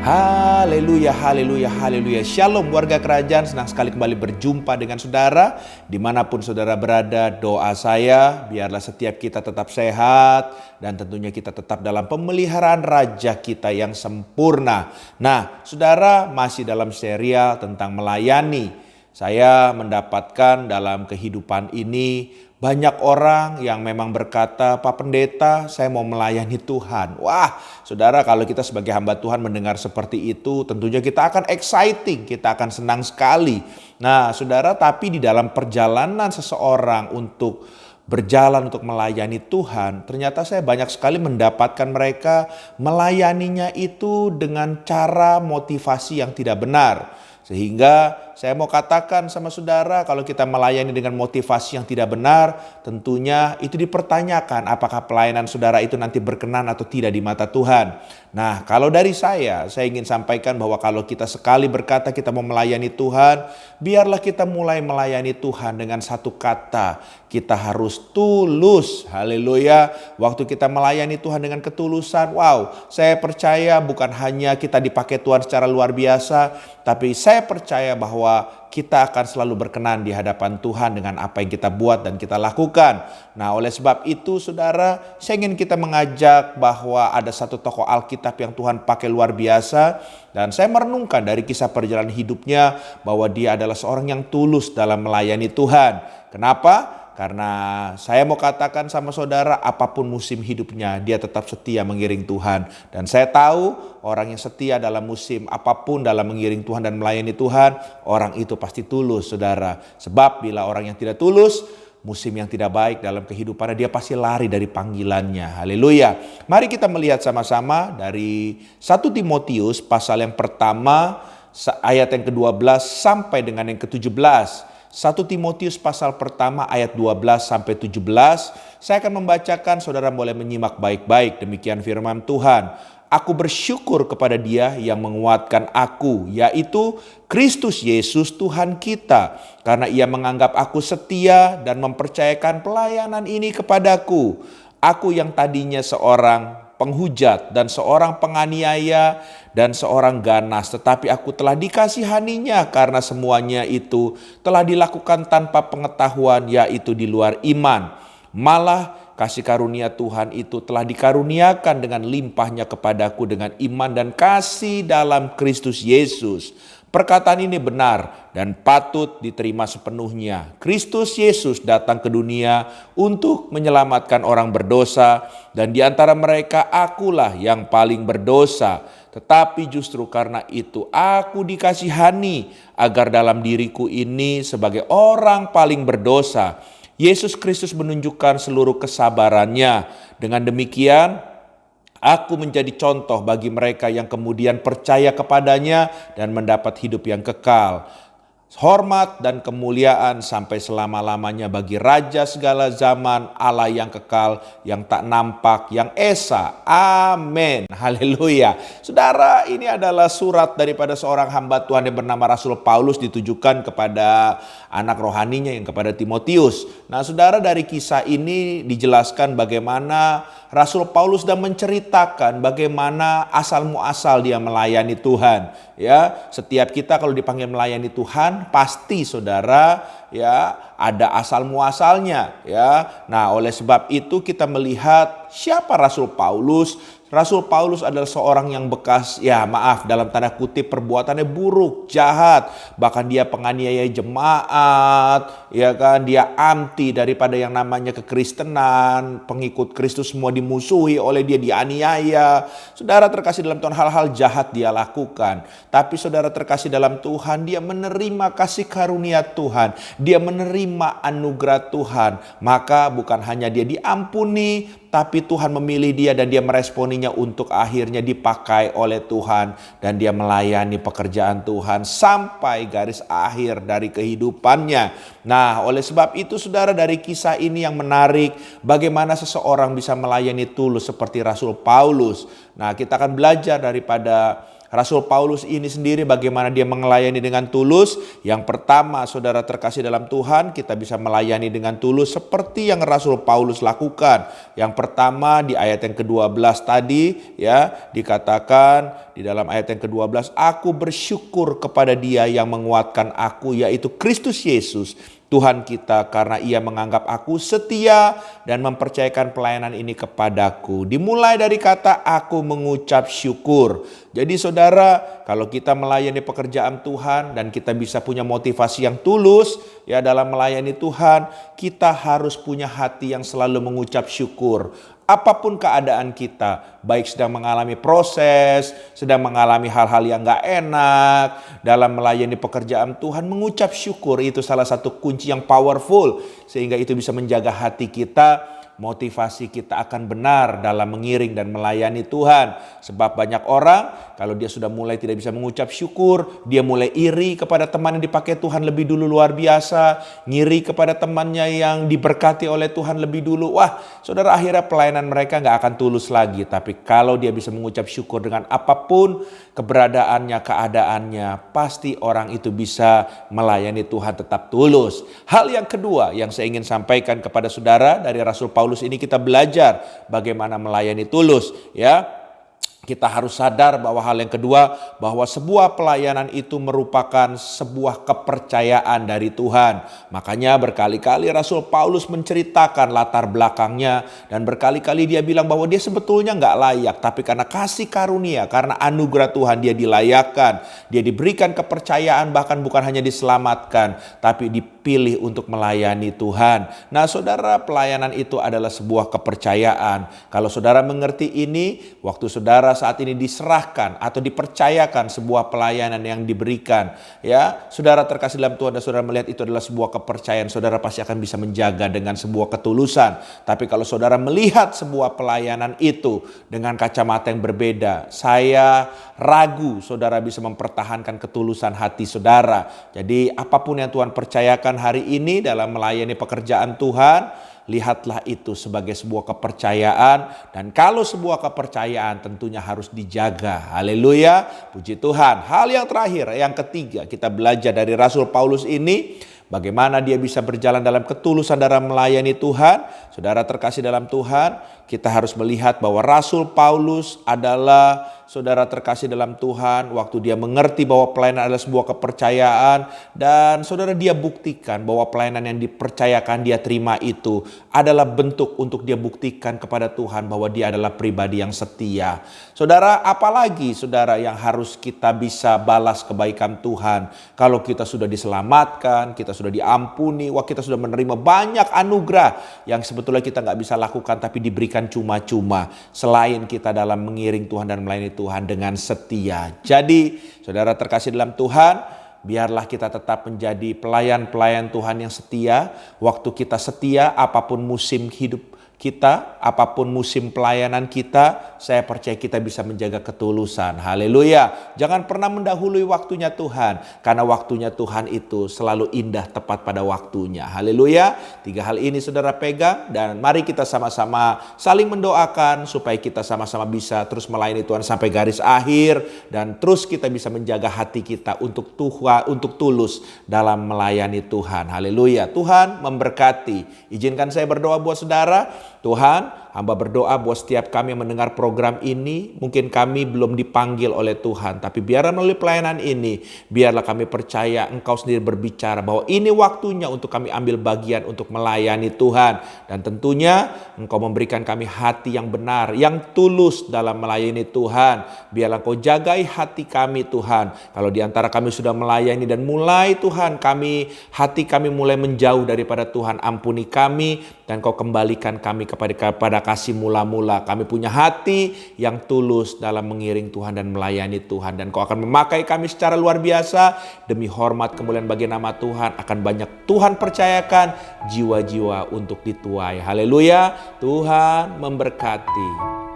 Haleluya, haleluya, haleluya. Shalom warga kerajaan, senang sekali kembali berjumpa dengan saudara. Dimanapun saudara berada, doa saya biarlah setiap kita tetap sehat dan tentunya kita tetap dalam pemeliharaan Raja kita yang sempurna. Nah, saudara masih dalam serial tentang melayani. Saya mendapatkan dalam kehidupan ini banyak orang yang memang berkata, Pak Pendeta, saya mau melayani Tuhan. Wah, saudara, kalau kita sebagai hamba Tuhan mendengar seperti itu, tentunya kita akan exciting, kita akan senang sekali. Nah, saudara, tapi di dalam perjalanan seseorang untuk berjalan untuk melayani Tuhan, ternyata saya banyak sekali mendapatkan mereka melayaninya itu dengan cara motivasi yang tidak benar. Sehingga saya mau katakan sama saudara, kalau kita melayani dengan motivasi yang tidak benar, tentunya itu dipertanyakan apakah pelayanan saudara itu nanti berkenan atau tidak di mata Tuhan. Nah, kalau dari saya ingin sampaikan bahwa kalau kita sekali berkata kita mau melayani Tuhan, biarlah kita mulai melayani Tuhan dengan satu kata, kita harus tulus. Haleluya. Waktu kita melayani Tuhan dengan ketulusan, wow, saya percaya bukan hanya kita dipakai Tuhan secara luar biasa, tapi saya percaya bahwa kita akan selalu berkenan di hadapan Tuhan dengan apa yang kita buat dan kita lakukan. Nah, oleh sebab itu saudara, saya ingin kita mengajak bahwa ada satu tokoh Alkitab yang Tuhan pakai luar biasa. Dan saya merenungkan dari kisah perjalanan hidupnya bahwa dia adalah seorang yang tulus dalam melayani Tuhan. Kenapa? Karena saya mau katakan sama saudara, apapun musim hidupnya, dia tetap setia mengiring Tuhan. Dan saya tahu orang yang setia dalam musim apapun dalam mengiring Tuhan dan melayani Tuhan, orang itu pasti tulus, saudara. Sebab bila orang yang tidak tulus, musim yang tidak baik dalam kehidupannya, dia pasti lari dari panggilannya. Haleluya. Mari kita melihat sama-sama dari 1 Timotius pasal yang pertama, ayat yang ke-12 sampai dengan yang ke-17. 1 Timotius pasal pertama ayat 12 sampai 17. Saya akan membacakan, saudara boleh menyimak baik-baik. Demikian firman Tuhan. Aku bersyukur kepada Dia yang menguatkan aku, yaitu Kristus Yesus Tuhan kita, karena Ia menganggap aku setia dan mempercayakan pelayanan ini kepadaku. Aku yang tadinya seorang penghujat dan seorang penganiaya dan seorang ganas, tetapi aku telah dikasihaninya karena semuanya itu telah dilakukan tanpa pengetahuan, yaitu di luar iman. Malah kasih karunia Tuhan itu telah dikaruniakan dengan limpahnya kepadaku dengan iman dan kasih dalam Kristus Yesus. Perkataan ini benar dan patut diterima sepenuhnya. Kristus Yesus datang ke dunia untuk menyelamatkan orang berdosa, dan di antara mereka akulah yang paling berdosa. Tetapi justru karena itu aku dikasihani, agar dalam diriku ini sebagai orang paling berdosa, Yesus Kristus menunjukkan seluruh kesabarannya. Dengan demikian, aku menjadi contoh bagi mereka yang kemudian percaya kepadanya dan mendapat hidup yang kekal. Hormat dan kemuliaan sampai selama-lamanya bagi Raja segala zaman, Allah yang kekal, yang tak nampak, yang esa. Amin. Haleluya. Saudara, ini adalah surat daripada seorang hamba Tuhan yang bernama Rasul Paulus, ditujukan kepada anak rohaninya yang kepada Timotius. Nah, saudara, dari kisah ini dijelaskan bagaimana Rasul Paulus dan menceritakan bagaimana asal muasal dia melayani Tuhan. Ya, setiap kita kalau dipanggil melayani Tuhan, pasti saudara ya ada asal muasalnya ya. Nah, oleh sebab itu kita melihat siapa Rasul Paulus. Rasul Paulus adalah seorang yang bekas, dalam tanda kutip perbuatannya buruk, jahat. Bahkan dia penganiaya jemaat, ya kan, dia anti daripada yang namanya kekristenan. Pengikut Kristus semua dimusuhi oleh dia, dianiaya. Saudara terkasih dalam Tuhan, hal-hal jahat dia lakukan. Tapi saudara terkasih dalam Tuhan, dia menerima kasih karunia Tuhan. Dia menerima anugerah Tuhan. Maka bukan hanya dia diampuni, tapi Tuhan memilih dia dan dia meresponinya untuk akhirnya dipakai oleh Tuhan. Dan dia melayani pekerjaan Tuhan sampai garis akhir dari kehidupannya. Nah, oleh sebab itu saudara, dari kisah ini yang menarik, bagaimana seseorang bisa melayani tulus seperti Rasul Paulus. Nah, kita akan belajar daripada Rasul Paulus ini sendiri bagaimana dia melayani dengan tulus. Yang pertama, saudara terkasih dalam Tuhan, kita bisa melayani dengan tulus seperti yang Rasul Paulus lakukan. Yang pertama di ayat yang ke-12 tadi ya, dikatakan di dalam ayat yang ke-12, aku bersyukur kepada Dia yang menguatkan aku, yaitu Kristus Yesus Tuhan kita, karena Ia menganggap aku setia dan mempercayakan pelayanan ini kepadaku. Dimulai dari kata aku mengucap syukur. Jadi saudara, kalau kita melayani pekerjaan Tuhan dan kita bisa punya motivasi yang tulus ya dalam melayani Tuhan, kita harus punya hati yang selalu mengucap syukur. Apapun keadaan kita, baik sedang mengalami proses, sedang mengalami hal-hal yang gak enak, dalam melayani pekerjaan Tuhan, mengucap syukur itu salah satu kunci yang powerful. Sehingga itu bisa menjaga hati kita, motivasi kita akan benar dalam mengiring dan melayani Tuhan. Sebab banyak orang kalau dia sudah mulai tidak bisa mengucap syukur, dia mulai iri kepada teman yang dipakai Tuhan lebih dulu luar biasa, ngiri kepada temannya yang diberkati oleh Tuhan lebih dulu. Wah, saudara, akhirnya pelayanan mereka gak akan tulus lagi. Tapi kalau dia bisa mengucap syukur dengan apapun keberadaannya, keadaannya, pasti orang itu bisa melayani Tuhan tetap tulus. Hal yang kedua yang saya ingin sampaikan kepada saudara dari Rasul Paulus ini, kita belajar bagaimana melayani tulus ya. Kita harus sadar bahwa hal yang kedua, bahwa sebuah pelayanan itu merupakan sebuah kepercayaan dari Tuhan. Makanya berkali-kali Rasul Paulus menceritakan latar belakangnya, dan berkali-kali dia bilang bahwa dia sebetulnya nggak layak, tapi karena kasih karunia, karena anugerah Tuhan dia dilayakkan, dia diberikan kepercayaan, bahkan bukan hanya diselamatkan, tapi dipilih untuk melayani Tuhan. Nah saudara, pelayanan itu adalah sebuah kepercayaan. Kalau saudara mengerti ini, waktu saudara saat ini diserahkan atau dipercayakan sebuah pelayanan yang diberikan ya, saudara terkasih dalam Tuhan, dan saudara melihat itu adalah sebuah kepercayaan, saudara pasti akan bisa menjaga dengan sebuah ketulusan. Tapi kalau saudara melihat sebuah pelayanan itu dengan kacamata yang berbeda, saya ragu saudara bisa mempertahankan ketulusan hati saudara. Jadi apapun yang Tuhan percayakan hari ini dalam melayani pekerjaan Tuhan, lihatlah itu sebagai sebuah kepercayaan, dan kalau sebuah kepercayaan tentunya harus dijaga. Haleluya, puji Tuhan. Hal yang terakhir, yang ketiga, kita belajar dari Rasul Paulus ini, bagaimana dia bisa berjalan dalam ketulusan dalam melayani Tuhan. Saudara terkasih dalam Tuhan, kita harus melihat bahwa Rasul Paulus adalah, saudara terkasih dalam Tuhan, waktu dia mengerti bahwa pelayanan adalah sebuah kepercayaan, dan saudara dia buktikan bahwa pelayanan yang dipercayakan dia terima itu adalah bentuk untuk dia buktikan kepada Tuhan bahwa dia adalah pribadi yang setia. Saudara, apalagi saudara yang harus kita bisa balas kebaikan Tuhan kalau kita sudah diselamatkan, kita sudah diampuni, wah kita sudah menerima banyak anugerah yang sebetulnya kita gak bisa lakukan tapi diberikan cuma-cuma, selain kita dalam mengiring Tuhan dan melayani Tuhan dengan setia. Jadi saudara terkasih dalam Tuhan, biarlah kita tetap menjadi pelayan-pelayan Tuhan yang setia. Waktu kita setia, apapun musim hidup kita, apapun musim pelayanan kita, saya percaya kita bisa menjaga ketulusan. Haleluya. Jangan pernah mendahului waktunya Tuhan, karena waktunya Tuhan itu selalu indah, tepat pada waktunya. Haleluya. 3 hal ini saudara pegang, dan mari kita sama-sama saling mendoakan supaya kita sama-sama bisa terus melayani Tuhan sampai garis akhir, dan terus kita bisa menjaga hati kita untuk Tuhan, untuk tulus dalam melayani Tuhan. Haleluya. Tuhan memberkati. Izinkan saya berdoa buat saudara. Tuhan, hamba berdoa buat setiap kami yang mendengar program ini. Mungkin kami belum dipanggil oleh Tuhan, tapi biarlah melalui pelayanan ini, biarlah kami percaya Engkau sendiri berbicara bahwa ini waktunya untuk kami ambil bagian untuk melayani Tuhan. Dan tentunya Engkau memberikan kami hati yang benar, yang tulus dalam melayani Tuhan. Biarlah Engkau jagai hati kami Tuhan. Kalau di antara kami sudah melayani dan mulai Tuhan hati kami mulai menjauh daripada Tuhan, ampuni kami dan Kau kembalikan kami kepada kasih mula-mula. Kami punya hati yang tulus dalam mengiring Tuhan dan melayani Tuhan. Dan Kau akan memakai kami secara luar biasa. Demi hormat kemuliaan bagi nama Tuhan, akan banyak Tuhan percayakan jiwa-jiwa untuk dituai. Haleluya. Tuhan memberkati.